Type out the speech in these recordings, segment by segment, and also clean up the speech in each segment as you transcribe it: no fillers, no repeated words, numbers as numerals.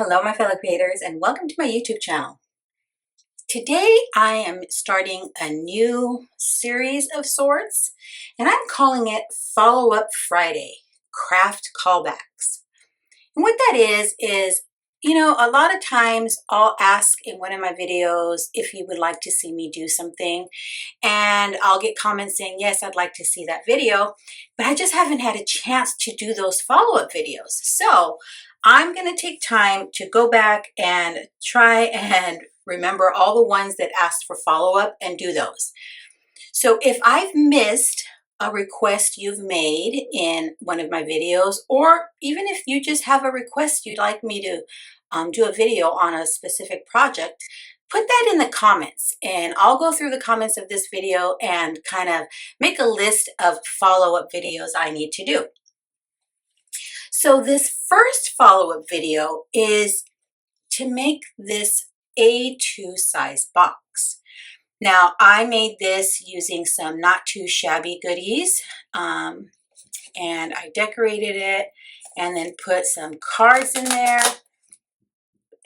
Hello my fellow creators and welcome to my YouTube channel. Today I am starting a new series of sorts and I'm calling it Follow Up Friday, Craft Callbacks. And what that is, a lot of times I'll ask in one of my videos if you would like to see me do something, and I'll get comments saying, yes, I'd like to see that video, but I just haven't had a chance to do those follow-up videos. So I'm going to take time to go back and try and remember all the ones that asked for follow-up and do those. So if I've missed a request you've made in one of my videos, or even if you just have a request you'd like me to do a video on a specific project, put that in the comments and I'll go through the comments of this video and kind of make a list of follow-up videos I need to do. So this first follow-up video is to make this A2 size box. Now I made this using some not too shabby goodies, and I decorated it and then put some cards in there.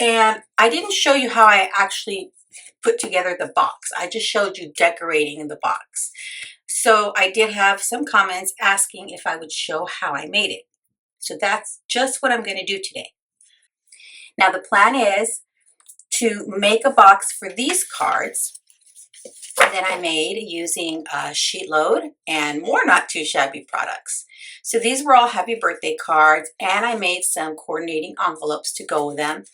And I didn't show you how I actually put together the box. I just showed you decorating the box. So I did have some comments asking if I would show how I made it. So that's just what I'm going to do today. Now the plan is to make a box for these cards that I made using a sheet load and more not too shabby products. So these were all happy birthday cards, and I made some coordinating envelopes to go with them.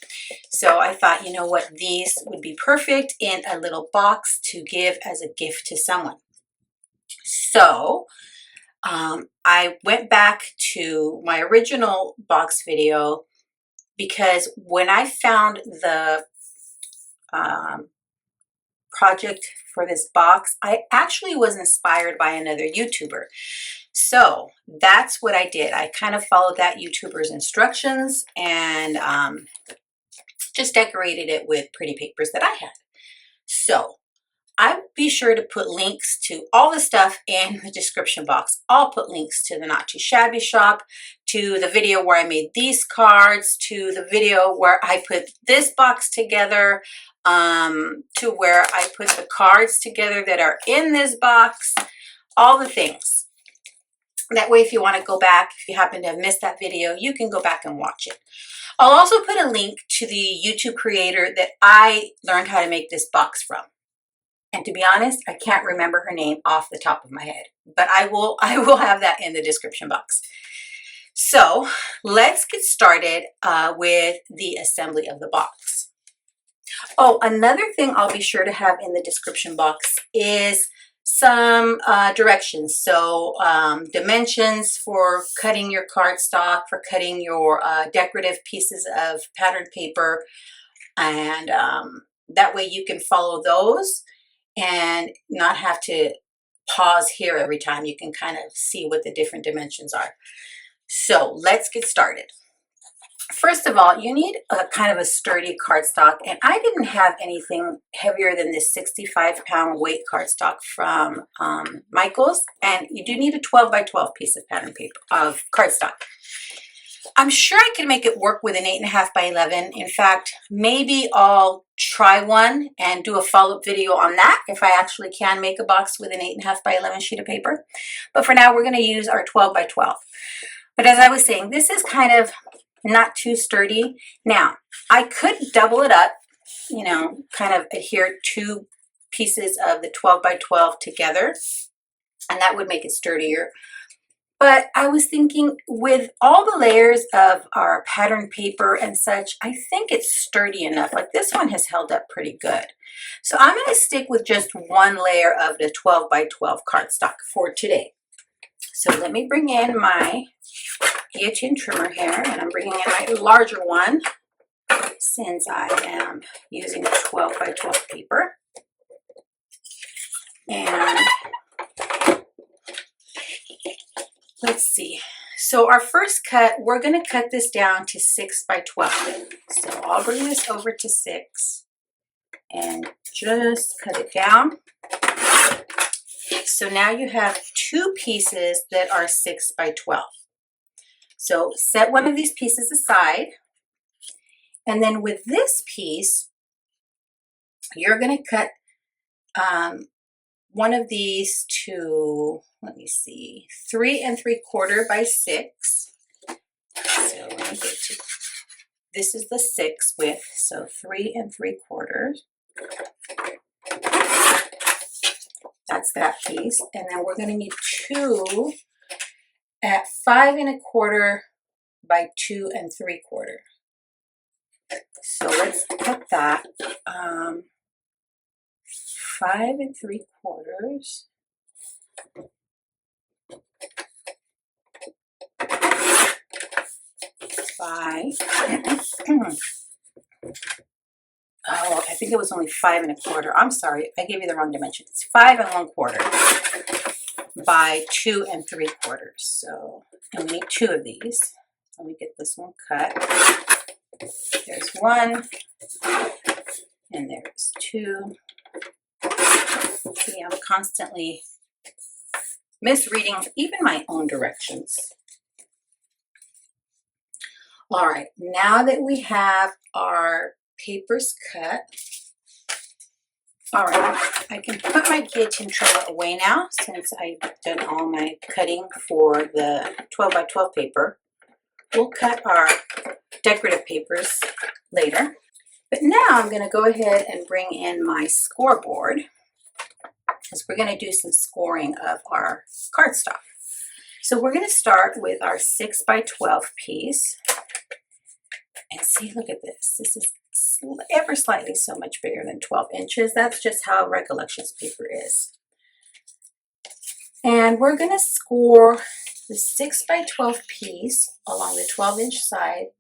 So I thought, you know what, these would be perfect in a little box to give as a gift to someone. So I went back to my original box video because when I found the project for this box, I actually was inspired by another YouTuber. So that's what I did. I kind of followed that YouTuber's instructions and just decorated it with pretty papers that I had. So I'll be sure to put links to all the stuff in the description box. I'll put links to the Not Too Shabby shop, to the video where I made these cards, to the video where I put this box together, to where I put the cards together that are in this box, all the things. That way, if you want to go back, if you happen to have missed that video, you can go back and watch it. I'll also put a link to the YouTube creator that I learned how to make this box from. And to be honest, I can't remember her name off the top of my head, but I will have that in the description box. So let's get started with the assembly of the box. Oh, another thing I'll be sure to have in the description box is some directions. So dimensions for cutting your cardstock, for cutting your decorative pieces of patterned paper, and that way you can follow those and not have to pause here every time. You can kind of see what the different dimensions are. So let's get started. First of all, you need a kind of a sturdy cardstock, and I didn't have anything heavier than this 65-pound weight cardstock from Michaels, and you do need a 12 by 12 piece of pattern paper of cardstock. I'm sure I can make it work with an 8.5 by 11. In fact, maybe I'll try one and do a follow-up video on that if I actually can make a box with an 8.5 by 11 sheet of paper. But for now, we're going to use our 12 by 12. But as I was saying, this is kind of not too sturdy. Now, I could double it up, kind of adhere two pieces of the 12 by 12 together, and that would make it sturdier. But I was thinking, with all the layers of our pattern paper and such, I think it's sturdy enough. Like this one has held up pretty good. So I'm going to stick with just one layer of the 12 by 12 cardstock for today. So let me bring in my guillotine trimmer here, and I'm bringing in my larger one since I am using 12 by 12 paper. And let's see. So our first cut, we're going to cut this down to 6 by 12. So I'll bring this over to 6 and just cut it down. So now you have two pieces that are 6 by 12. So set one of these pieces aside, And then with this piece, you're going to cut one of these to, let me see, 3 3/4 by 6. So let me get to, this is the 6 width, so 3 3/4. That's that piece. And then we're going to need 2 at 5 1/4 by 2 3/4. So let's cut that. 5 3/4 by oh, I think it was only 5 1/4. I'm sorry, I gave you the wrong dimension. It's 5 1/4 by 2 3/4. So, and we need 2 of these. Let me get this one cut. There's 1, and there's 2. See, I'm constantly misreading even my own directions. All right, now that we have our papers cut, all right, I can put my guillotine trimmer away now since I've done all my cutting for the 12 by 12 paper. We'll cut our decorative papers later. But now I'm going to go ahead and bring in my scoreboard because we're going to do some scoring of our cardstock. So we're going to start with our 6 by 12 piece. And see, look at this. This is ever slightly so much bigger than 12 inches. That's just how Recollections paper is. And we're going to score the 6 by 12 piece along the 12-inch side.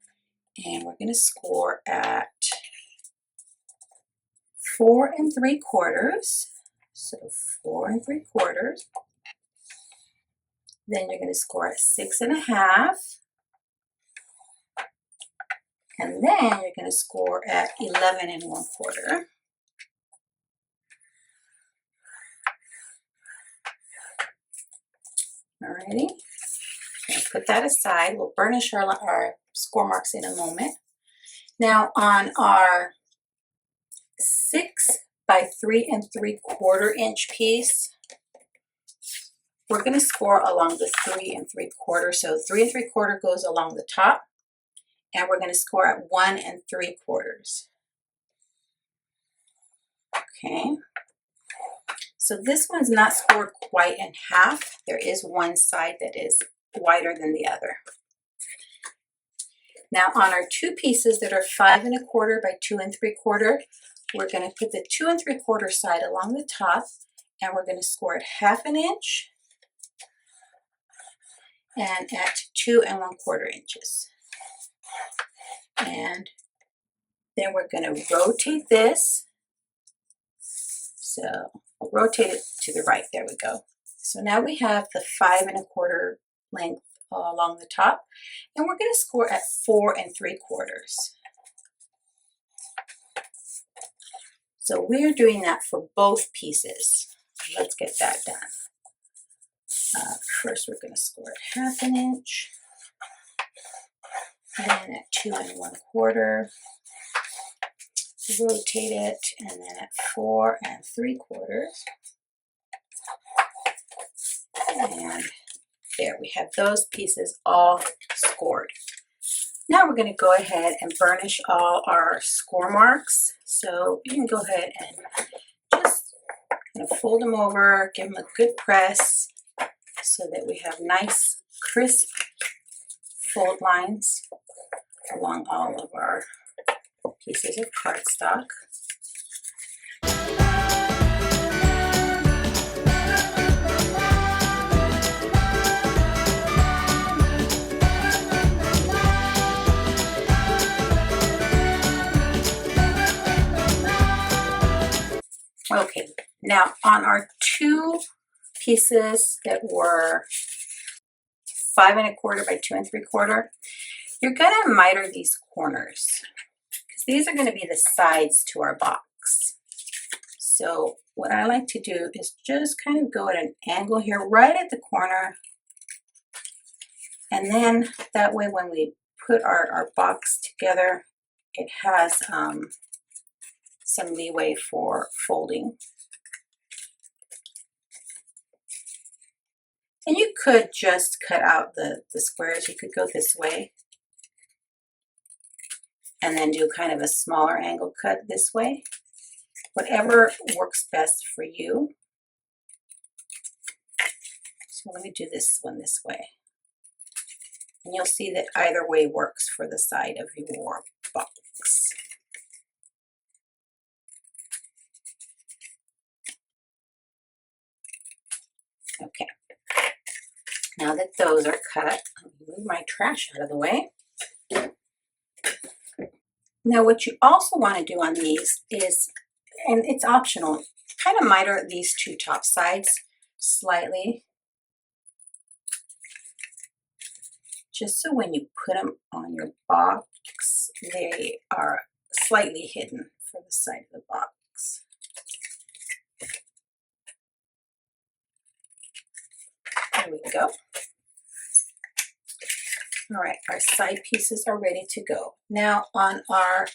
And we're going to score at 4 3/4. So 4 3/4. Then you're going to score at 6 1/2. And then you're going to score at 11 1/4. Alrighty. Put that aside. We'll burnish our score marks in a moment. Now on our 6 by 3 3/4 inch piece, we're going to score along the 3 3/4. So 3 3/4 goes along the top. And we're going to score at 1 3/4. Okay. So this one's not scored quite in half. There is one side that is wider than the other. Now on our 2 pieces that are 5 1/4 by 2 3/4, we're going to put the 2 3/4 side along the top, and we're going to score at 1/2 inch and at 2 1/4 inches. And then we're going to rotate this. So we'll rotate it to the right. There we go. So now we have the 5 1/4 length along the top, and we're going to score at 4 3/4. So we're doing that for both pieces. Let's get that done. First, we're going to score at 1/2 inch. And then at 2 1/4, rotate it, and then at 4 3/4, and there we have those pieces all scored. Now we're going to go ahead and burnish all our score marks. So you can go ahead and just kind of fold them over, give them a good press so that we have nice, crisp fold lines along all of our pieces of cardstock. Okay, now on our 2 pieces that were 5 1/4 by 2 3/4, you're going to miter these corners because these are going to be the sides to our box. So what I like to do is just kind of go at an angle here right at the corner, and then that way when we put our box together, it has some leeway for folding. And you could just cut out the squares. You could go this way and then do kind of a smaller angle cut this way. Whatever works best for you. So let me do this one this way. And you'll see that either way works for the side of your box. Okay. Now that those are cut, I'll move my trash out of the way. Now what you also want to do on these is, and it's optional, kind of miter these two top sides slightly, just so when you put them on your box, they are slightly hidden for the side of the box. There we go. All right, our side pieces are ready to go. Now on our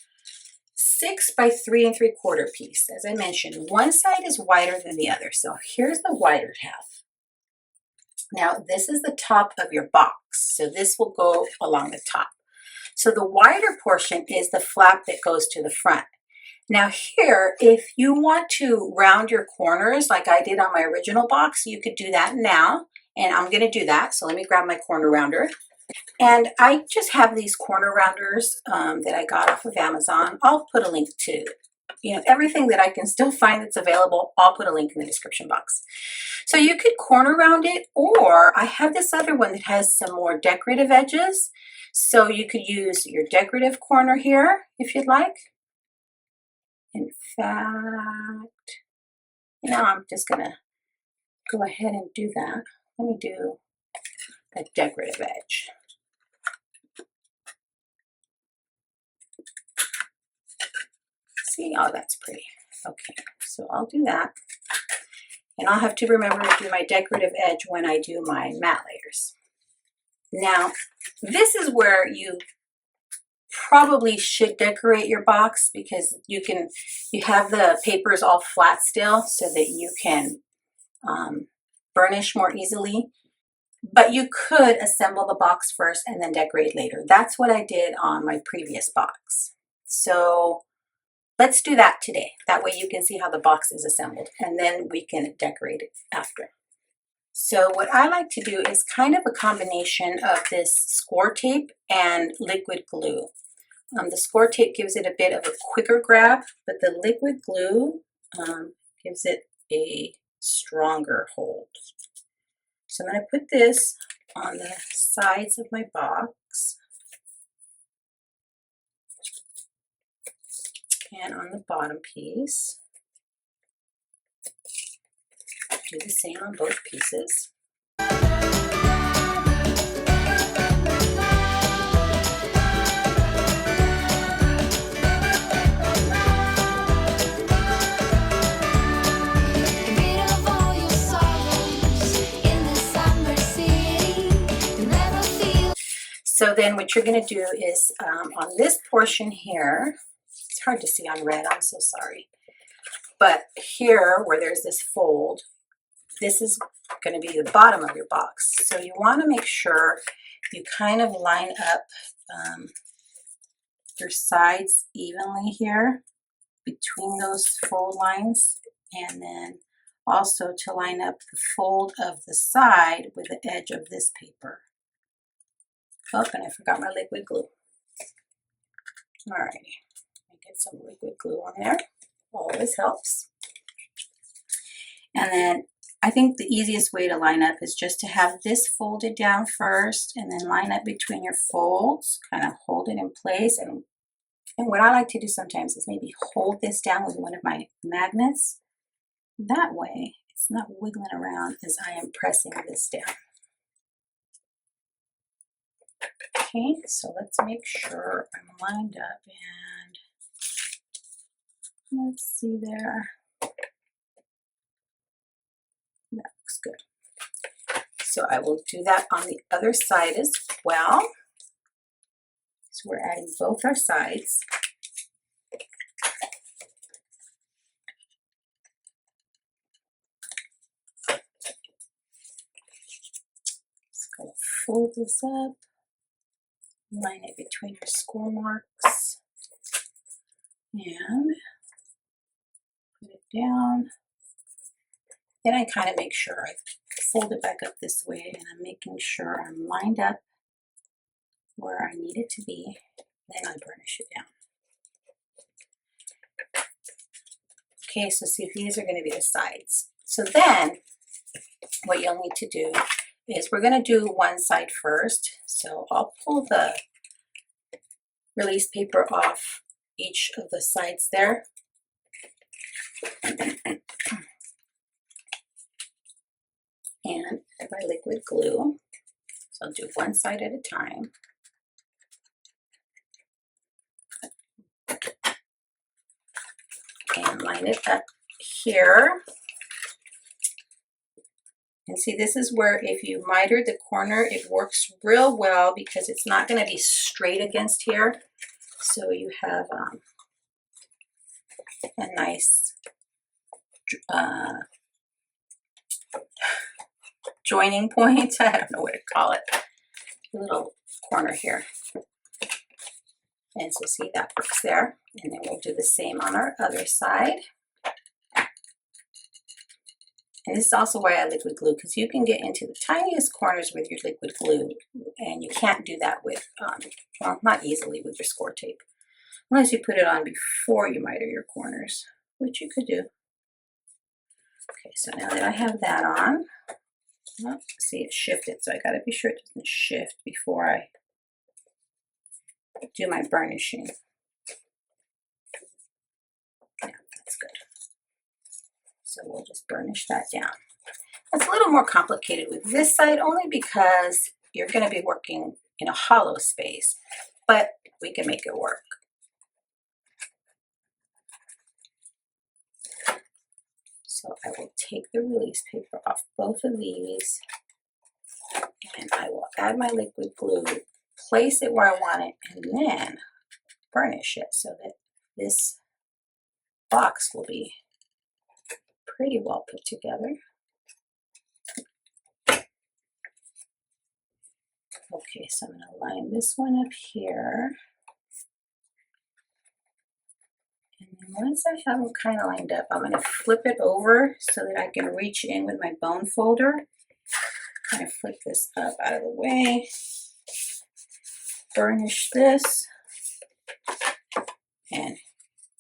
6 by 3 3/4 piece, as I mentioned, one side is wider than the other. So here's the wider half. Now this is the top of your box. So this will go along the top. So the wider portion is the flap that goes to the front. Now here, if you want to round your corners like I did on my original box, you could do that now. And I'm going to do that. So let me grab my corner rounder. And I just have these corner rounders that I got off of Amazon. I'll put a link to, everything that I can still find that's available. I'll put a link in the description box. So you could corner round it, or I have this other one that has some more decorative edges. So you could use your decorative corner here if you'd like. In fact, I'm just going to go ahead and do that. Let me do a decorative edge. See, oh, that's pretty. Okay, so I'll do that. And I'll have to remember to do my decorative edge when I do my matte layers. Now, this is where you probably should decorate your box, because you have the papers all flat still so that you can burnish more easily. But you could assemble the box first and then decorate later. That's what I did on my previous box. So let's do that today. That way you can see how the box is assembled, and then we can decorate it after. So what I like to do is kind of a combination of this score tape and liquid glue. The score tape gives it a bit of a quicker grab, but the liquid glue gives it a stronger hold. So I'm going to put this on the sides of my box and on the bottom piece. Do the same on both pieces. So then what you're going to do is on this portion here, it's hard to see on red, I'm so sorry. But here where there's this fold, this is going to be the bottom of your box. So you want to make sure you kind of line up your sides evenly here between those fold lines, and then also to line up the fold of the side with the edge of this paper. Oh, and I forgot my liquid glue. Alrighty, get some liquid glue on there. Always helps. And then I think the easiest way to line up is just to have this folded down first, and then line up between your folds, kind of hold it in place. And what I like to do sometimes is maybe hold this down with one of my magnets. That way it's not wiggling around as I am pressing this down. Okay, so let's make sure I'm lined up, and let's see there. That looks good. So I will do that on the other side as well. So we're adding both our sides. fold this up, line it between our score marks, and put it down. Then I kind of make sure I fold it back up this way, and I'm making sure I'm lined up where I need it to be. Then I burnish it down. Okay, so see, these are going to be the sides. So then what you'll need to do is we're going to do one side first. So I'll pull the release paper off each of the sides there. And I buy liquid glue. So I'll do one side at a time. And line it up here. And see, this is where if you miter the corner, it works real well because it's not going to be straight against here. So you have a nice joining point. I don't know what to call it. A little corner here. And so see, that works there. And then we'll do the same on our other side. And this is also why I liquid glue, because you can get into the tiniest corners with your liquid glue, and you can't do that with, well, not easily with your score tape, unless you put it on before you miter your corners, which you could do. Okay, so now that I have that on, well, see, it shifted, so I gotta be sure it doesn't shift before I do my burnishing. Yeah, that's good. So we'll just burnish that down. It's a little more complicated with this side only because you're going to be working in a hollow space, but we can make it work. So I will take the release paper off both of these, and I will add my liquid glue, place it where I want it, and then burnish it so that this box will be pretty well put together. Okay, so I'm going to line this one up here. And then once I have them kind of lined up, I'm going to flip it over so that I can reach in with my bone folder. Kind of flip this up out of the way. Burnish this. And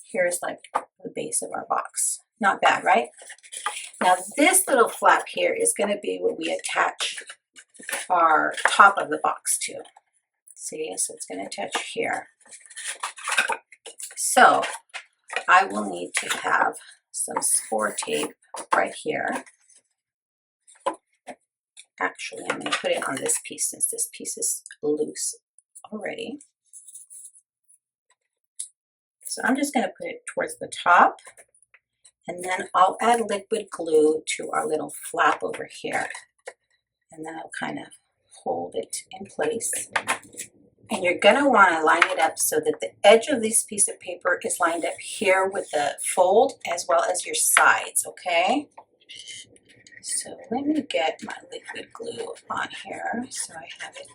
here's like the base of our box. Not bad, right? Now this little flap here is going to be what we attach our top of the box to. See, so it's going to attach here. So I will need to have some score tape right here. Actually, I'm going to put it on this piece since this piece is loose already. So I'm just going to put it towards the top. And then I'll add liquid glue to our little flap over here. And then I'll kind of hold it in place. And you're going to want to line it up so that the edge of this piece of paper is lined up here with the fold as well as your sides, okay? So let me get my liquid glue on here so I have it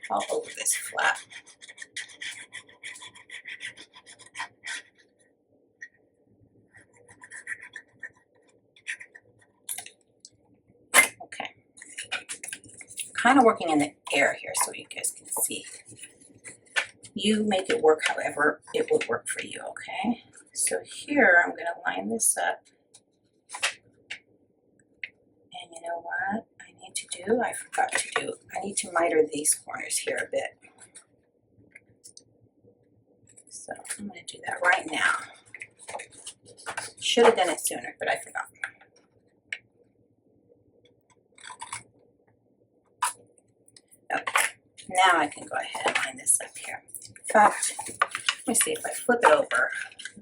all over this flap. Kind of working in the air here so you guys can see. You make it work however it would work for you, okay? So here I'm going to line this up. And you know what I need to do? I forgot to do. I need to miter these corners here a bit. So I'm going to do that right now. Should have done it sooner, but I forgot. Okay, now I can go ahead and line this up here. In fact, let me see if I flip it over.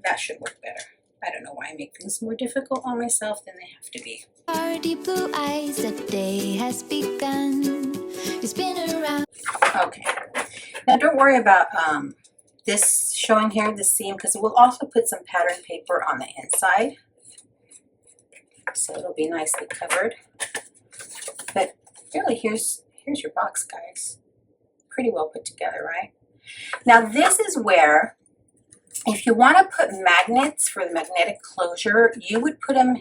That should work better. I don't know why I make things more difficult on myself than they have to be. Our deep blue eyes, the day has begun. You spin around. Okay, now don't worry about this showing here, the seam, because we'll also put some pattern paper on the inside. So it'll be nicely covered. But really, here's here's your box, guys. Pretty well put together, right? Now this is where, if you want to put magnets for the magnetic closure, you would put them,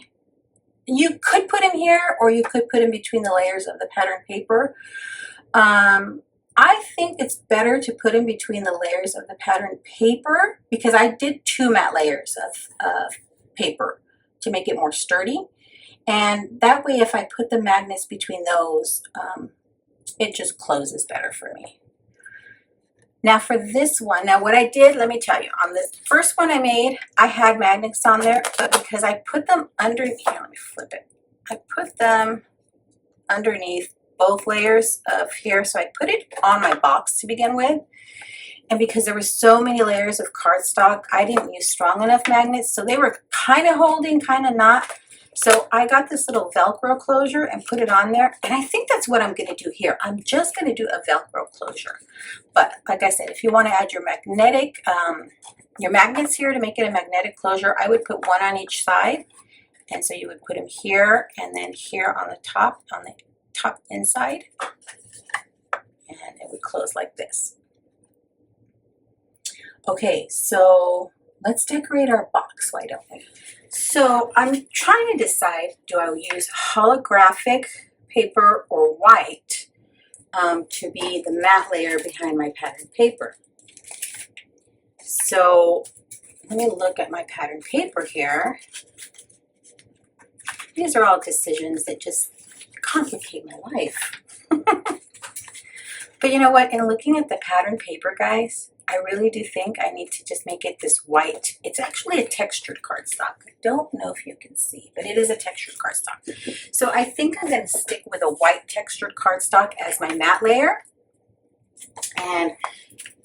you could put them here, or you could put them between the layers of the pattern paper. I think it's better to put them between the layers of the pattern paper, because I did 2 matte layers of paper to make it more sturdy. And that way, if I put the magnets between those, it just closes better for me. Now for this one, now what I did, let me tell you, on this first one I made, I had magnets on there, but because I put them underneath, here, let me flip it. I put them underneath both layers of here, so I put it on my box to begin with. And because there were so many layers of cardstock, I didn't use strong enough magnets, so they were kind of holding, kind of not. So I got this little Velcro closure and put it on there, and I think that's what I'm going to do here. I'm just going to do a Velcro closure. But like I said, if you want to add your magnetic, your magnets here to make it a magnetic closure, I would put one on each side. And so you would put them here and then here on the top inside, and it would close like this. Okay, so let's decorate our box, why don't we? So I'm trying to decide, do I use holographic paper or white to be the matte layer behind my pattern paper? So let me look at my pattern paper here. These are all decisions that just complicate my life. But you know what, in looking at the pattern paper, guys, I really do think I need to just make it this white. It's actually a textured cardstock. I don't know if you can see, but it is a textured cardstock. So I think I'm going to stick with a white textured cardstock as my matte layer. And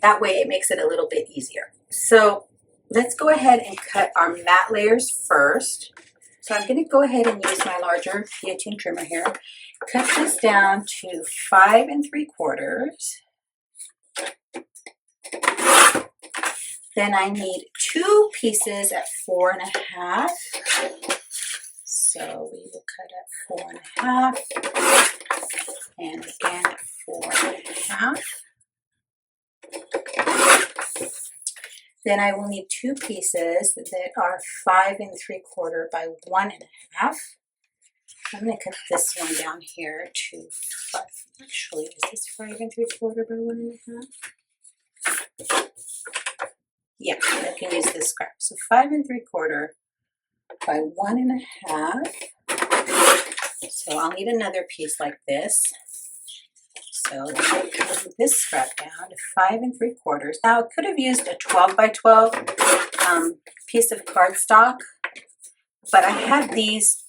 that way it makes it a little bit easier. So let's go ahead and cut our matte layers first. So I'm going to go ahead and use my larger guillotine trimmer here. Cut this down to 5 3/4. Then I need 2 pieces at 4 1/2. So we will cut at 4 1/2 and again at 4 1/2. Then I will need 2 pieces that are 5 3/4 by 1 1/2. I'm going to cut this one down here to 5. Actually, is this 5 3/4 by 1 1/2? Yeah, I can use this scrap. So 5 3/4 by 1 1/2. So I'll need another piece like this. So I'm going to cut this scrap down to 5 3/4. Now I could have used a 12 by 12 piece of cardstock, but I had these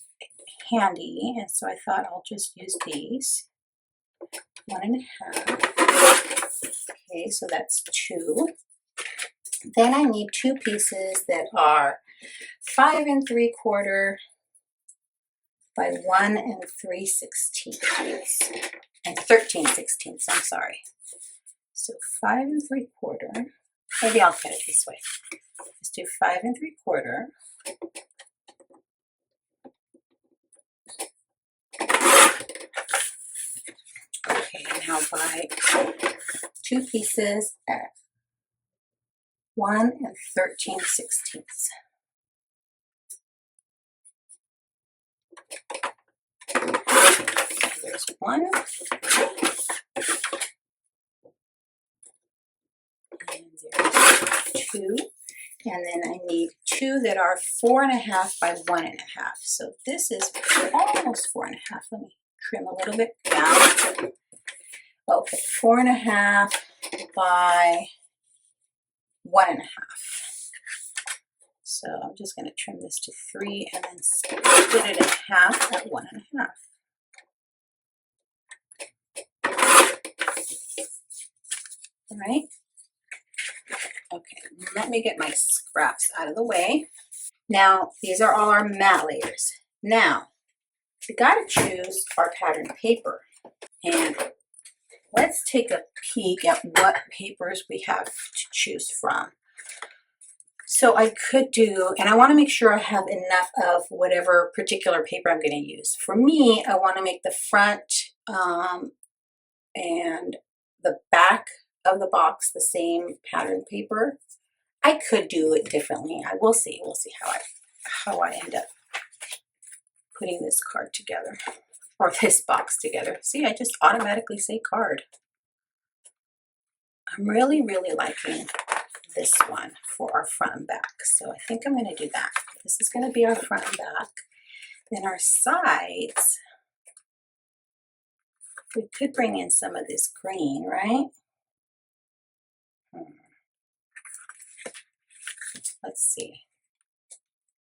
handy, and so I thought I'll just use these. 1 1/2. Okay, so that's 2. Then I need 2 pieces that are 5 3/4 by 1 3/16 and 13/16. I'm sorry. So 5 3/4. Maybe I'll cut it this way. Let's do 5 3/4. Okay, now buy 2 pieces at 1 13/16. There's 1. And there's 2. And then I need 2 that are 4 1/2 by 1 1/2. So this is almost 4 1/2. Let me trim a little bit down. Okay, 4 1/2 by 1 1/2. So I'm just going to trim this to 3 and then split it in half at 1 1/2. All right. Okay, let me get my scraps out of the way. Now, these are all our matte layers. Now, we got to choose our pattern paper. And let's take a peek at what papers we have to choose from. So I could do, and I want to make sure I have enough of whatever particular paper I'm going to use. For me, I want to make the front and the back of the box the same pattern paper. I could do it differently. We'll see how I end up putting this card together, or this box together. See, I just automatically say card. I'm really liking this one for our front and back. So I think I'm going to do that. This is going to be our front and back. Then our sides, we could bring in some of this green, right? Let's see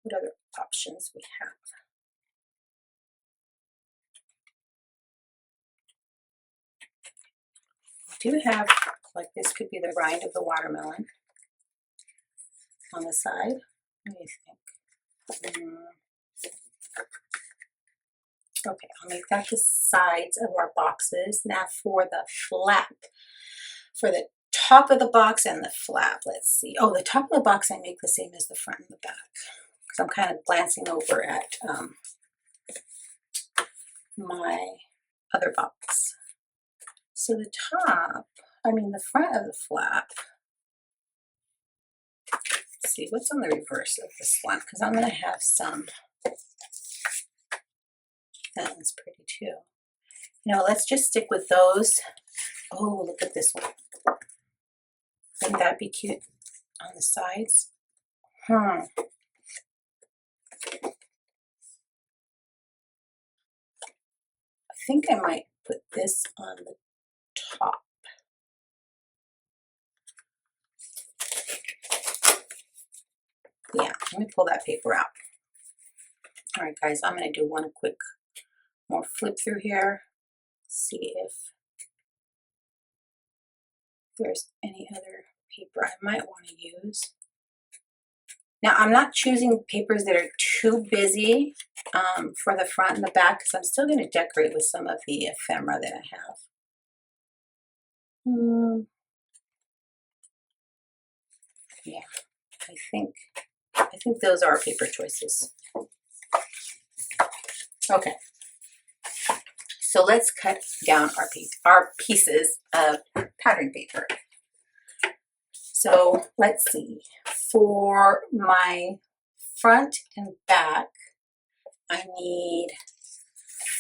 what other options we have. We do have, like, this could be the rind of the watermelon on the side. What do you think? Okay, I'll make that the sides of our boxes. Now for the flap, for the top of the box and the flap, let's see. Oh, the top of the box I make the same as the front and the back, because I'm kind of glancing over at my other box. So the front of the flap, let's see, what's on the reverse of this one? Because I'm going to have some, that one's pretty too. You know, let's just stick with those. Oh, look at this one. Wouldn't that be cute on the sides? I think I might put this on the top. Yeah, let me pull that paper out. All right, guys, I'm going to do one quick more flip through here. See if there's any other paper I might want to use. Now, I'm not choosing papers that are too busy for the front and the back, because I'm still going to decorate with some of the ephemera that I have. Yeah, I think those are our paper choices. Okay, so let's cut down our pieces of pattern paper. So let's see, for my front and back, I need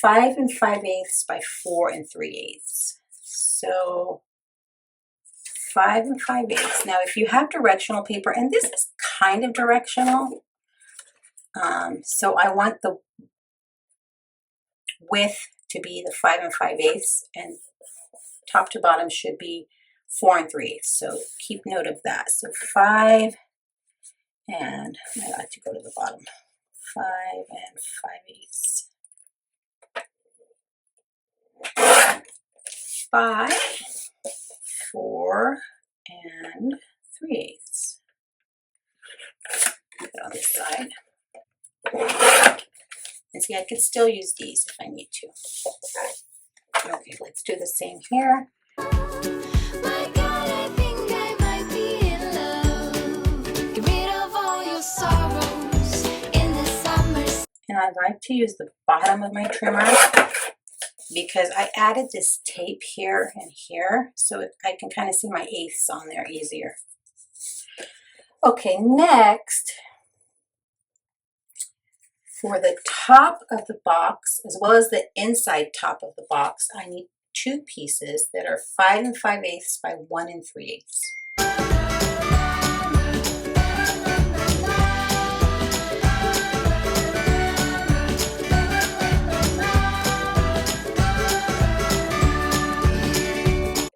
5 5/8 by 4 3/8. So 5 5/8. Now, if you have directional paper, and this is kind of directional, so I want the width to be the 5 5/8, and top to bottom should be 4 3/8. So keep note of that. So 5, and I like to go to the bottom. 5 5/8. 5, 4 3/8. Put it on this side. And see, I could still use these if I need to. Okay, let's do the same here. My God, I think I might be in love. Get rid of all your sorrows in the summer. And I like to use the bottom of my trimmer because I added this tape here and here, so I can kind of see my eighths on there easier. Okay, next, for the top of the box, as well as the inside top of the box, I need 2 pieces that are 5 5/8 by 1 3/8.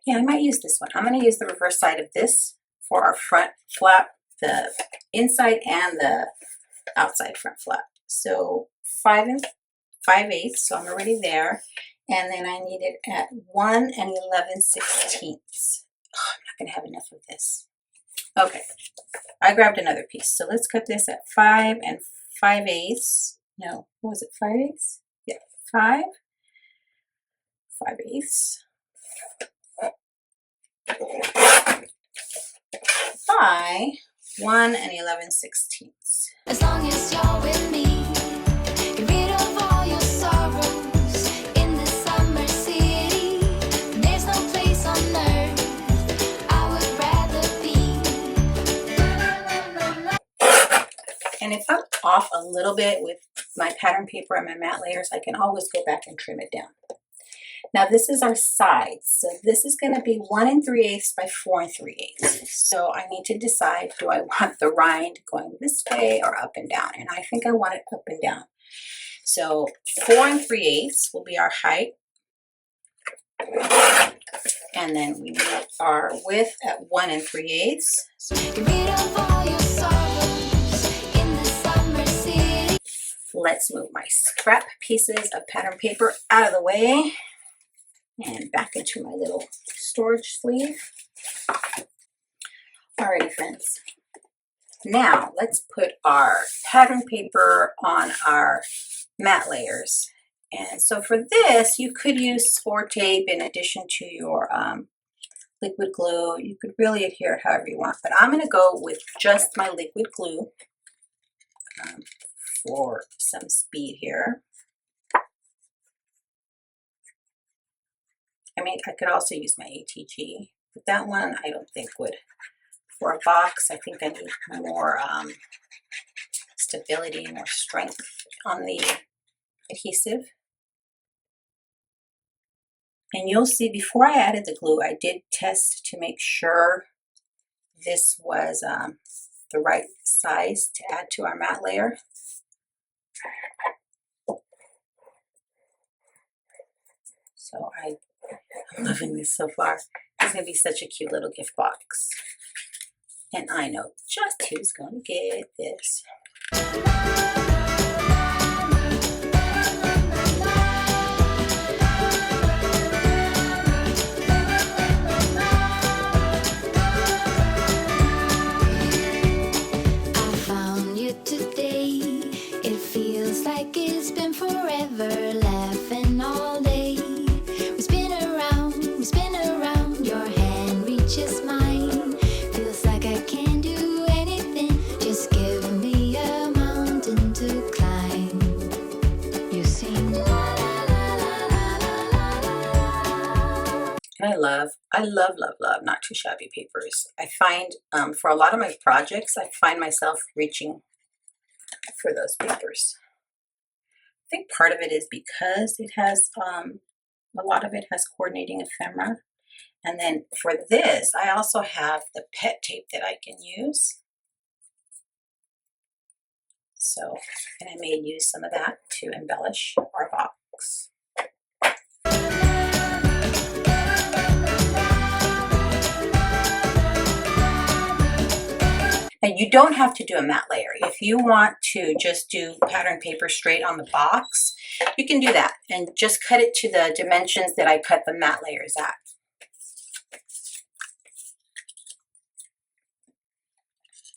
Yeah, I might use this one. I'm going to use the reverse side of this for our front flap, the inside and the outside front flap. So 5 5/8, so I'm already there. And then I need it at 1 11/16. Oh, I'm not going to have enough of this. Okay, I grabbed another piece. So let's cut this at 5 5/8. No, what was it, 5/8? Yeah, 5 5/8. By 1 11/16. As long as you're with me, get rid of all your sorrows in the summer city. There's little bit with my pattern paper and my matte layers, I can always go back and trim it down. Now this is our sides. So this is going to be 1 3/8 by 4 3/8. So I need to decide, do I want the rind going this way or up and down? And I think I want it up and down. So 4 3/8 will be our height. And then we need our width at 1 3/8. Get rid of all your sorrows in the summer city. Let's move my scrap pieces of pattern paper out of the way and back into my little storage sleeve. Alrighty, friends. Now let's put our pattern paper on our matte layers. And so for this, you could use score tape in addition to your liquid glue. You could really adhere it however you want, but I'm going to go with just my liquid glue for some speed here. I mean, I could also use my ATG, but that one I don't think would. For a box, I think I need more stability, more strength on the adhesive. And you'll see before I added the glue, I did test to make sure this was the right size to add to our matte layer. So I'm loving this so far. It's going to be such a cute little gift box. And I know just who's going to get this. I found you today. It feels like it's been forever, laughing all day. We spin around, your hand reaches mine. Feels like I can't do anything, just give me a mountain to climb. You sing la la la la la la la. I love Not Too Shabby papers. I find for a lot of my projects, I find myself reaching for those papers. I think part of it is because it has, a lot of it has coordinating ephemera. And then for this, I also have the pet tape that I can use. So, and I may use some of that to embellish our box. And you don't have to do a matte layer. If you want to just do pattern paper straight on the box, you can do that and just cut it to the dimensions that I cut the matte layers at.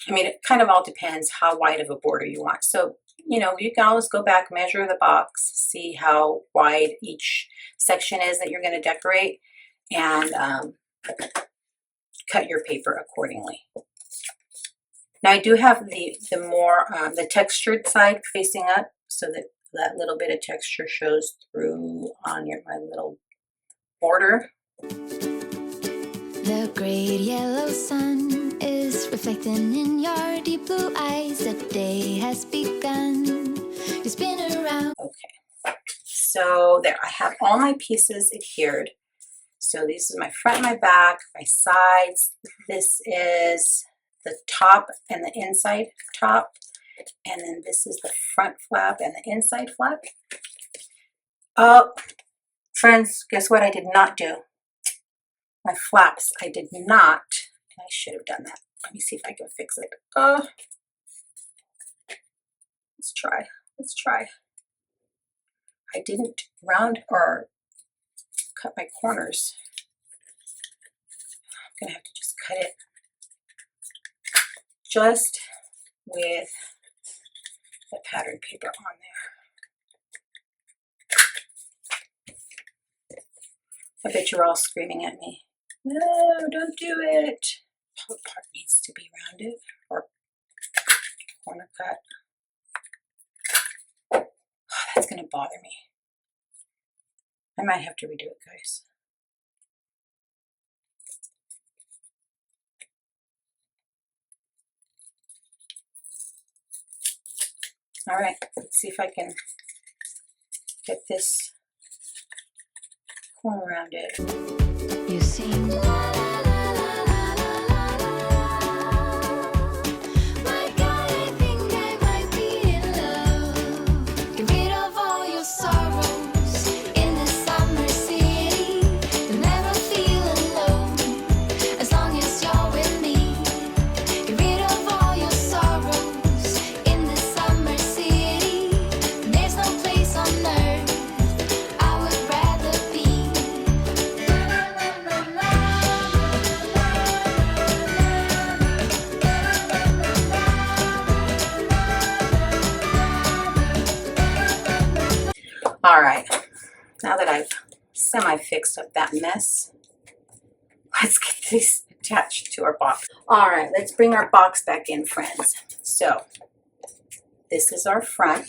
I mean, it kind of all depends how wide of a border you want. So, you know, you can always go back, measure the box, see how wide each section is that you're going to decorate, and cut your paper accordingly. Now I do have the textured side facing up, so that that little bit of texture shows through on my little border. The great yellow sun is reflecting in your deep blue eyes. The day has begun. You spin around. Okay, so there, I have all my pieces adhered. So this is my front and my back, my sides. This is the top and the inside top. And then this is the front flap and the inside flap. Oh, friends, guess what I did not do? My flaps, I did not, and I should have done that. Let me see if I can fix it. Let's try. I didn't round or cut my corners. I'm gonna have to just cut it just with the pattern paper on there. I bet you're all screaming at me. No, don't do it. Top part needs to be rounded or corner cut. Oh, that's going to bother me. I might have to redo it, guys. All right, let's see if I can get this corner around it. You sing la la la la la la la. My God, I think I might be in love. Get rid of all your sorrows in the summer city. You'll never feel alone as long as you're with me. Get rid of all your sorrows in the summer city. There's no place on earth I would rather be. All right, now that I've semi-fixed up that mess, let's get these attached to our box. All right, let's bring our box back in, friends. So this is our front.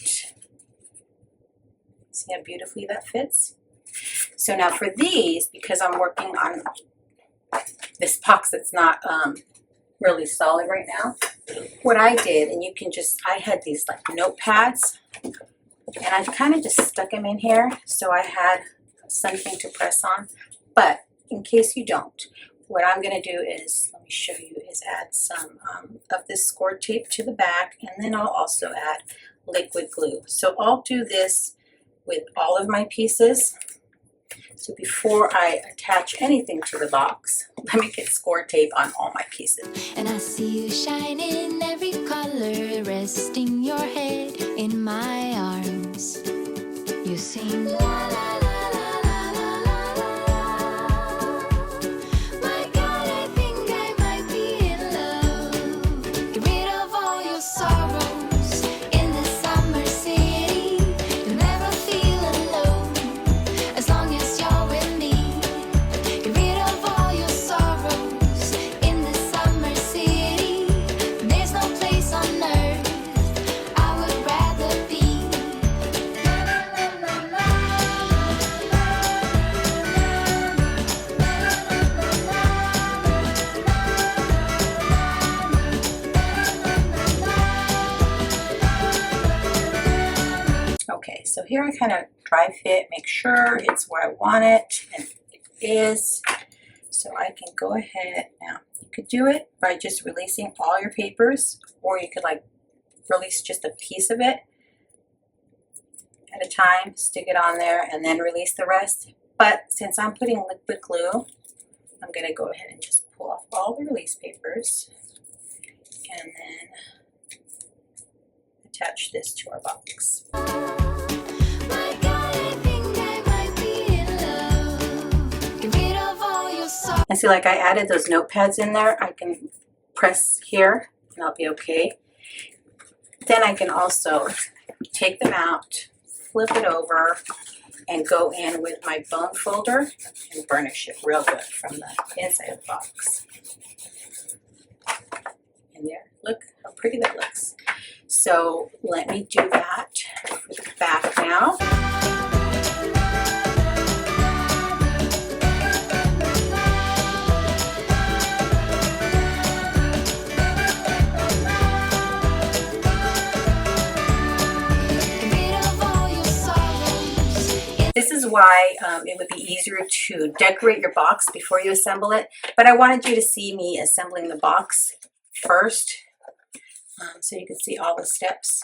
See how beautifully that fits? So now for these, because I'm working on this box that's not really solid right now, what I did, and you can just, I had these like notepads, and I kind of just stuck them in here so I had something to press on. But in case you don't, what I'm going to do is, let me show you, is add some of this score tape to the back, and then I'll also add liquid glue. So I'll do this with all of my pieces. So before I attach anything to the box, let me get score tape on all my pieces. And I see you shine in every color, resting your head in my arms. You sing la la la la la la la. My God, I think I might be in love. Get rid of all your sorrows in the summer city. You'll never feel alone as long as you're with me. Get rid of all your sorrows in the summer city. There's no place on earth I would rather be. Okay, so here I kind of dry fit, make sure it's where I want it, and it is. So I can go ahead now. You could do it by just releasing all your papers, or you could like release just a piece of it at a time, stick it on there, and then release the rest. But since I'm putting liquid glue, I'm going to go ahead and just pull off all the release papers and then attach this to our box. My God, I think I might be in love. Get rid of all your sorrows. And see, like I added those notepads in there. I can press here and I'll be okay. Then I can also take them out, flip it over, and go in with my bone folder and burnish it real good from the inside of the box. And there, look how pretty that looks. So let me do that for the back now. This is why it would be easier to decorate your box before you assemble it, but I wanted you to see me assembling the box first, so you can see all the steps.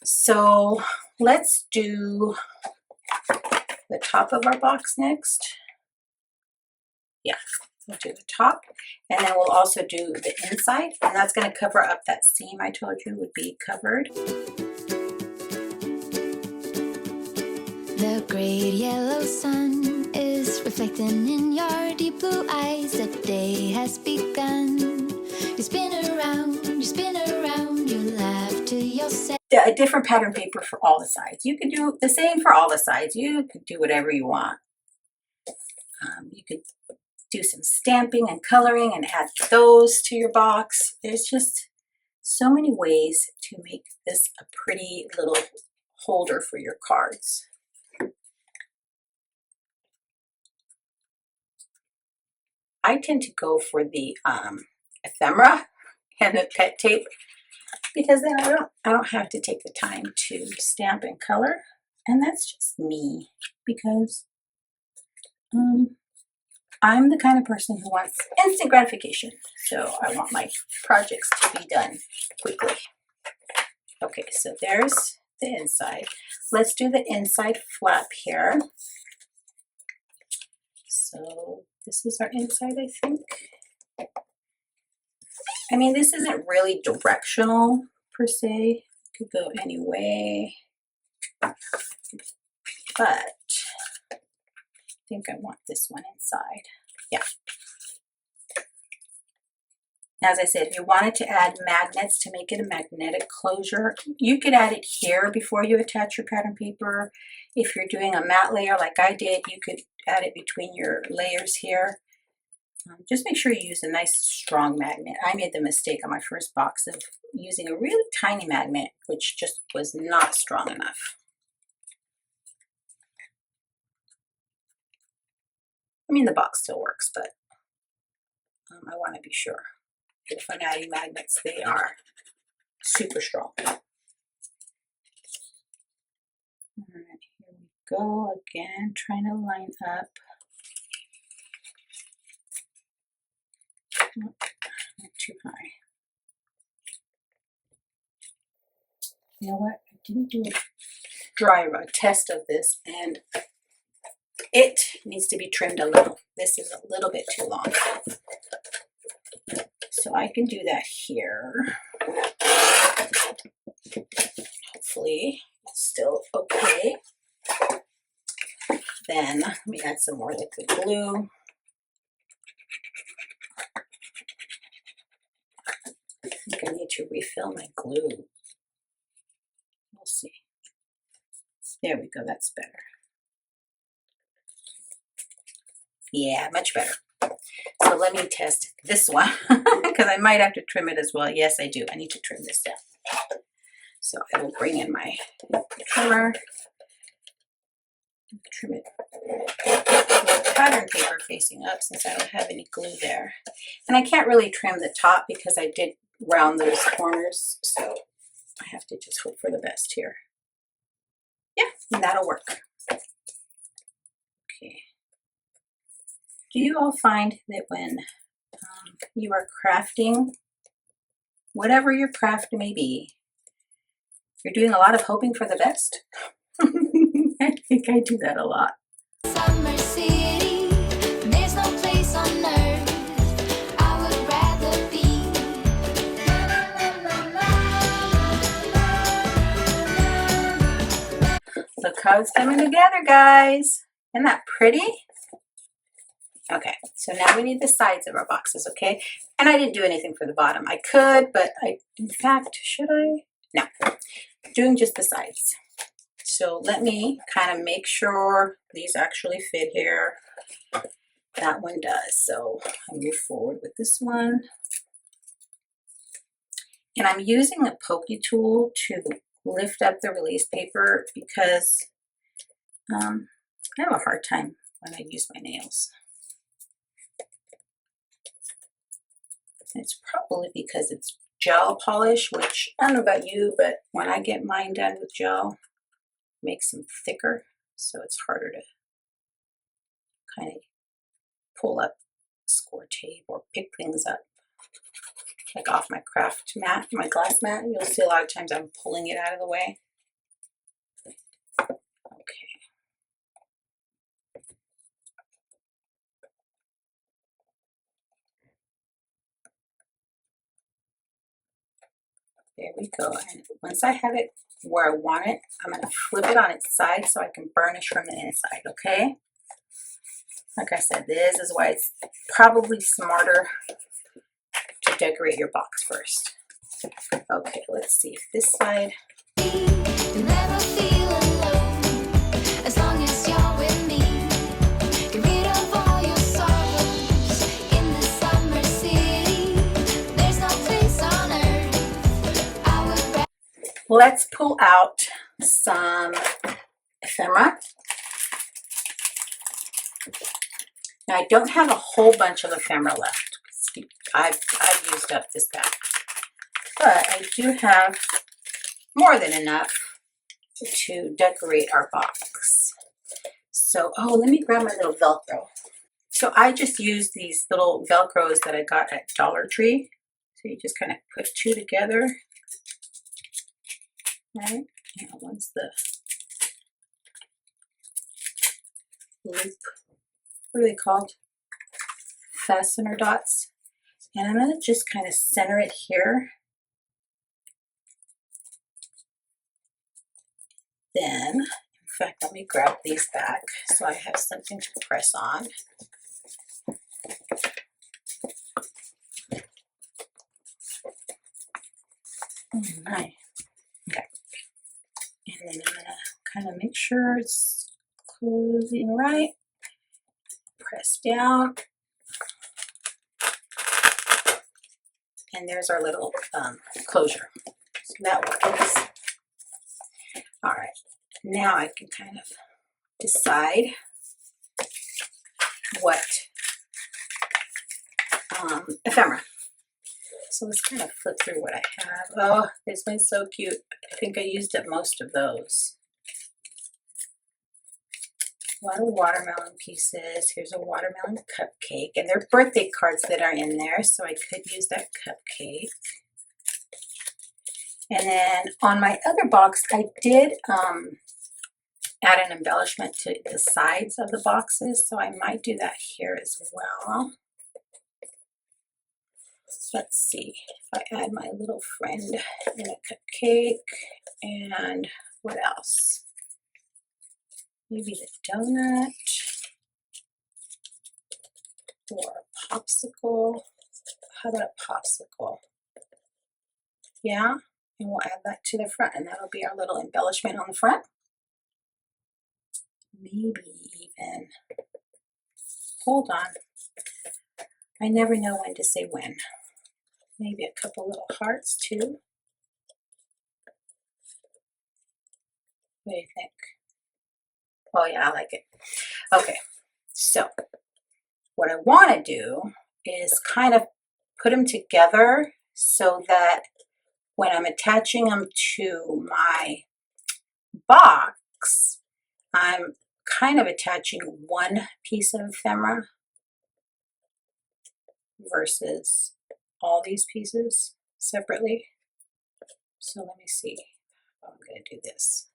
So let's do the top of our box next. Yeah, we'll do the top, and then we'll also do the inside, and that's going to cover up that seam I told you would be covered. The great yellow sun is reflecting in your deep blue eyes. The day has begun. You spin around, you laugh to yourself. A different pattern paper for all the sides. You could do the same for all the sides. You could do whatever you want. You could do some stamping and coloring and add those to your box. There's just so many ways to make this a pretty little holder for your cards. I tend to go for the ephemera and the pet tape because then I don't have to take the time to stamp and color, and that's just me, because I'm the kind of person who wants instant gratification, so I want my projects to be done quickly. Okay, so there's the inside. Let's do the inside flap here. So this is our inside, I think. I mean, this isn't really directional per se. It could go any way, but I think I want this one inside. Yeah. As I said, if you wanted to add magnets to make it a magnetic closure, you could add it here before you attach your pattern paper. If you're doing a matte layer like I did, you could add it between your layers here. Just make sure you use a nice strong magnet. I made the mistake on my first box of using a really tiny magnet, which just was not strong enough. I mean, the box still works, but I want to be sure. If I'm adding magnets, they are super strong. All right, here we go again, trying to line up. Not too high. You know what? I didn't do a dry rub test of this, and it needs to be trimmed a little. This is a little bit too long. So I can do that here. Hopefully it's still okay. Then let me add some more liquid glue. I think I need to refill my glue. We'll see. There we go, that's better. Yeah, much better. So let me test this one because I might have to trim it as well. Yes, I do. I need to trim this down. So I will bring in my trimmer, trim it with pattern paper facing up since I don't have any glue there. And I can't really trim the top because I did round those corners, so I have to just hope for the best here. Yeah, and that'll work. Okay. Do you all find that when you are crafting, whatever your craft may be, you're doing a lot of hoping for the best? I think I do that a lot. Summer city, there's no place on earth I would rather be. Look how it's coming together, guys. Isn't that pretty? Okay, so now we need the sides of our boxes, okay? And I didn't do anything for the bottom. I could, but in fact, should I? No, doing just the sides. So let me kind of make sure these actually fit here. That one does. So I move forward with this one. And I'm using a pokey tool to lift up the release paper because I have a hard time when I use my nails. It's probably because it's gel polish, which I don't know about you, but when I get mine done with gel, it makes them thicker, so it's harder to kind of pull up score tape or pick things up. Like off my craft mat, my glass mat, you'll see a lot of times I'm pulling it out of the way. Okay. There we go. And once I have it where I want it, I'm going to flip it on its side so I can burnish from the inside, okay? Like I said, this is why it's probably smarter to decorate your box first. Okay, let's see if this side. You never feel alone as long as you're with me. Get rid of all your sorrows in the summer city. There's no place on earth I would rather. Let's pull out some ephemera. Now I don't have a whole bunch of ephemera left. I've used up this pack. but I do have more than enough to decorate our box. So, oh, let me grab my little Velcro. So I just use these little Velcros that I got at Dollar Tree. So you just kind of put two together, right? And one's the loop. What are they called? Fastener dots. And I'm going to just kind of center it here. Then, in fact, let me grab these back so I have something to press on. Right. Okay. And then I'm going to kind of make sure it's closing right. Press down. And there's our little closure. So that works. All right. Now I can kind of decide what ephemera. So let's kind of flip through what I have. Oh, this one's so cute. I think I used up most of those. A lot of watermelon pieces. Here's a watermelon cupcake. And they're birthday cards that are in there, so I could use that cupcake. And then on my other box, I did add an embellishment to the sides of the boxes, so I might do that here as well. Let's see if I add my little friend in a cupcake, and what else? Maybe the donut or a popsicle. How about a popsicle? Yeah, and we'll add that to the front, and that'll be our little embellishment on the front. Maybe even, hold on, I never know when to say when. Maybe a couple little hearts too. What do you think? Oh yeah, I like it. Okay, so what I want to do is kind of put them together so that when I'm attaching them to my box, I'm kind of attaching one piece of ephemera versus all these pieces separately. So let me see how I'm going to do this.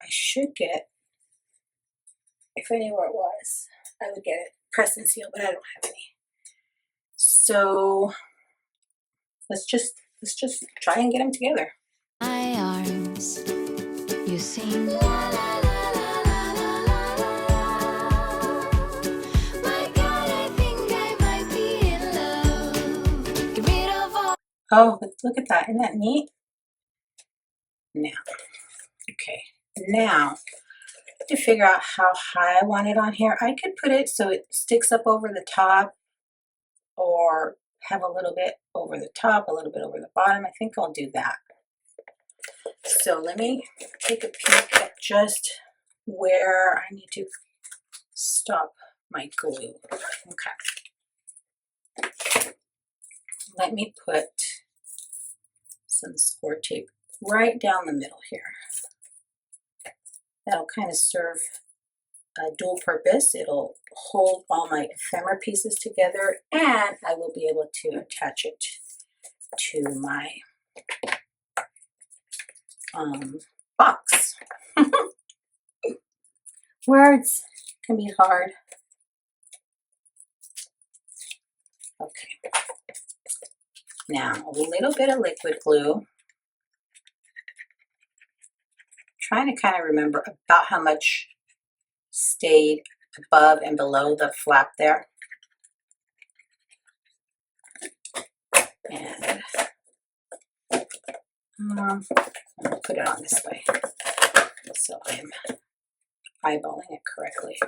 I should get, if I knew where it was, I would get it press and seal, but I don't have any. So let's just try and get them together. My arms, you sing la la la la la la la. My God, I think I might be in love. Get rid of all. Oh, look at that. Isn't that neat? Now, okay. Now, to figure out how high I want it on here, I could put it so it sticks up over the top, or have a little bit over the top, a little bit over the bottom. I think I'll do that. So let me take a peek at just where I need to stop my glue. Okay. Let me put some score tape right down the middle here. That'll kind of serve a dual purpose. It'll hold all my ephemera pieces together, and I will be able to attach it to my box. Words can be hard. Okay. Now, a little bit of liquid glue. Trying to kind of remember about how much stayed above and below the flap there. And I'll put it on this way so I'm eyeballing it correctly.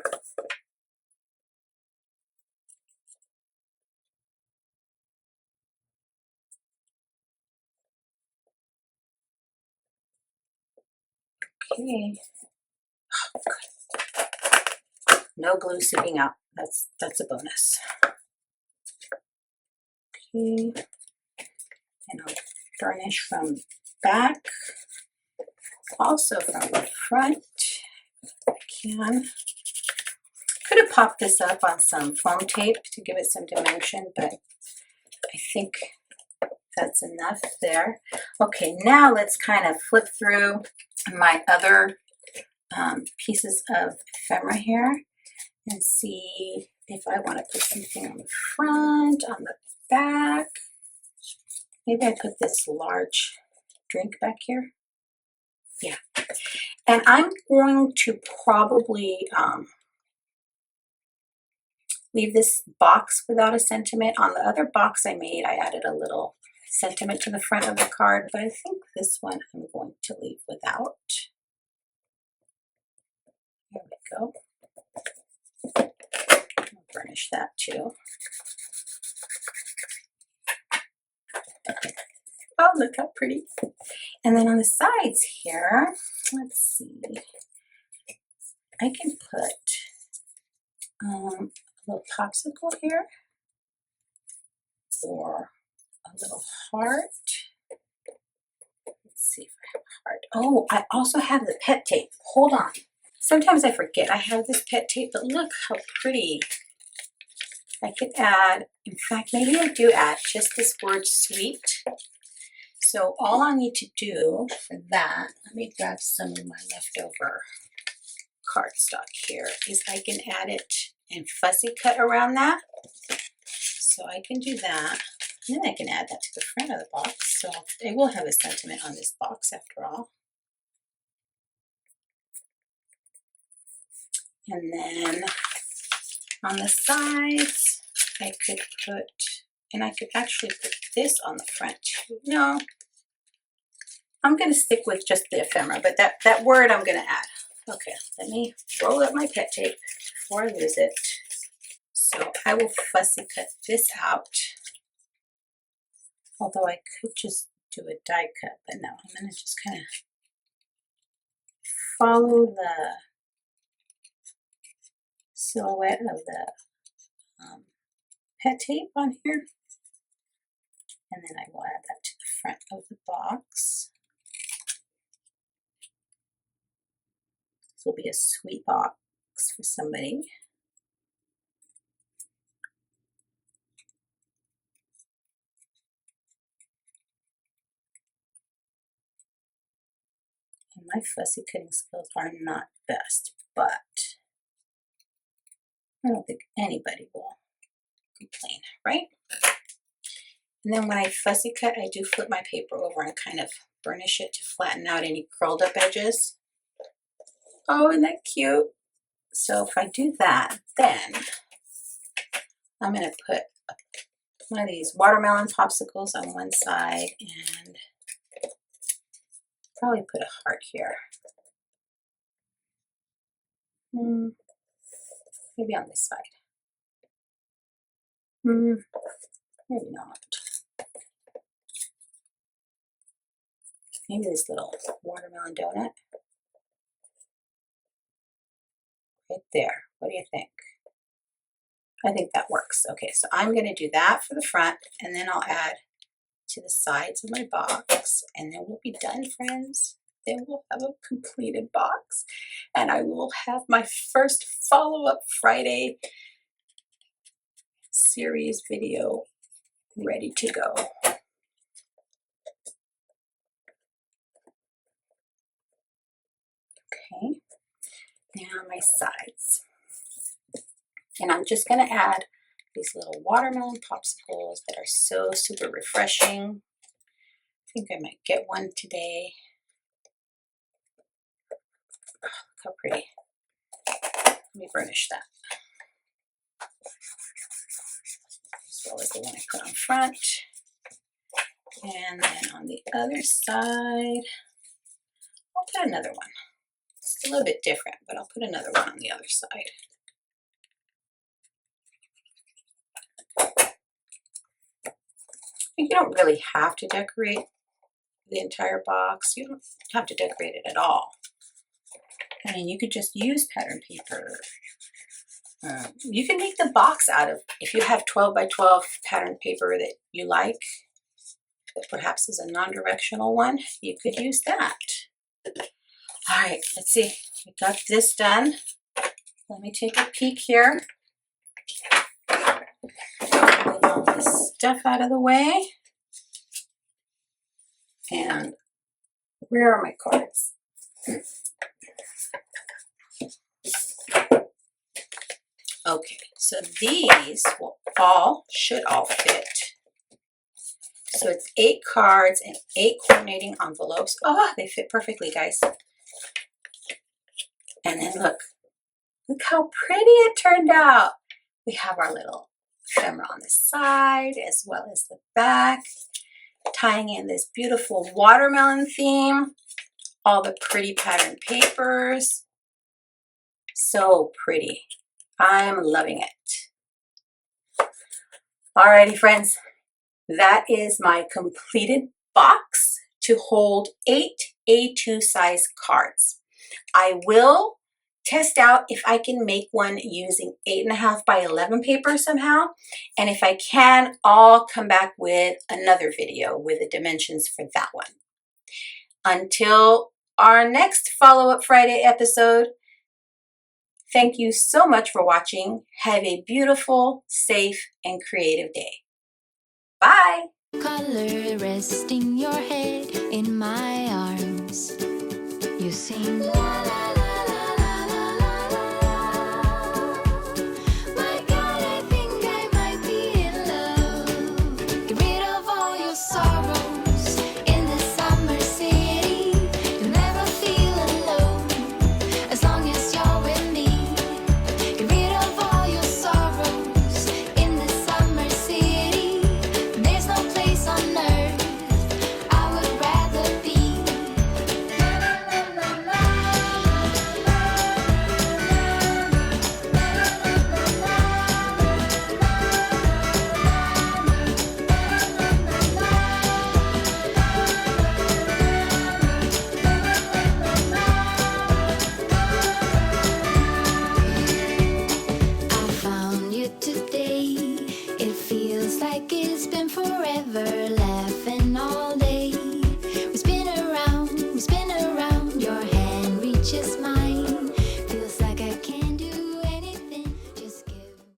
Okay. Oh, no glue seeping out. That's a bonus. Okay, and I'll burnish from back, also from the front. I can. Could have popped this up on some foam tape to give it some dimension, but I think that's enough there. Okay, now let's kind of flip through my other pieces of ephemera here and see if I want to put something on the front, on the back. Maybe I put this large drink back here. Yeah. And I'm going to probably leave this box without a sentiment. On the other box I made, I added a little sentiment to the front of the card, but I think this one I'm going to leave without. There we go. I'll burnish that too. Oh, look how pretty. And then on the sides here, let's see, I can put a little popsicle here, or a little heart. Let's see if I have a heart. Oh, I also have the pet tape. Hold on. Sometimes I forget I have this pet tape, but look how pretty. I could add, in fact, maybe I do add just this word sweet. So all I need to do for that, let me grab some of my leftover cardstock here, is I can add it and fussy cut around that. So I can do that. And then I can add that to the front of the box. So I will have a sentiment on this box after all. And then on the sides, I could put, and I could actually put this on the front too. No, I'm going to stick with just the ephemera, but that word I'm going to add. Okay, let me roll up my pet tape before I lose it. So I will fussy cut this out. Although I could just do a die cut, but no, I'm going to just kind of follow the silhouette of the pet tape on here. And then I will add that to the front of the box. This will be a sweet box for somebody. And my fussy cutting skills are not best, but I don't think anybody will complain, right? And then when I fussy cut, I do flip my paper over and kind of burnish it to flatten out any curled up edges. Oh, isn't that cute? So if I do that, then I'm going to put one of these watermelon popsicles on one side and probably put a heart here. Maybe on this side. Maybe not. Maybe this little watermelon donut. Right there. What do you think? I think that works. Okay, so I'm going to do that for the front, and then I'll add to the sides of my box, and then we'll be done, friends. Then we'll have a completed box, and I will have my first follow-up Friday series video ready to go. Okay, now my sides. And I'm just going to add these little watermelon popsicles that are so super refreshing. I think I might get one today. Oh, look how pretty. Let me burnish that. As well as the one I put on front. And then on the other side, I'll put another one. It's a little bit different, but I'll put another one on the other side. You don't really have to decorate the entire box. You don't have to decorate it at all. I mean, you could just use pattern paper You can make the box out of, if you have 12 by 12 pattern paper that you like, that perhaps is a non-directional one, you could use that. All right, let's see. We got this done. Let me take a peek here. Move all this stuff out of the way. And where are my cards? Okay, so these should all fit. So it's 8 cards and 8 coordinating envelopes. Oh, they fit perfectly, guys. And then look how pretty it turned out. We have our little ephemera on the side as well as the back, tying in this beautiful watermelon theme, all the pretty pattern papers. So pretty. I'm loving it. Alrighty, friends, that is my completed box to hold 8 A2 size cards. I will test out if I can make one using 8.5 by 11 paper somehow. And if I can, I'll come back with another video with the dimensions for that one. Until our next Follow-Up Friday episode, thank you so much for watching. Have a beautiful, safe, and creative day. Bye. Color resting your head in my arms. You sing la la.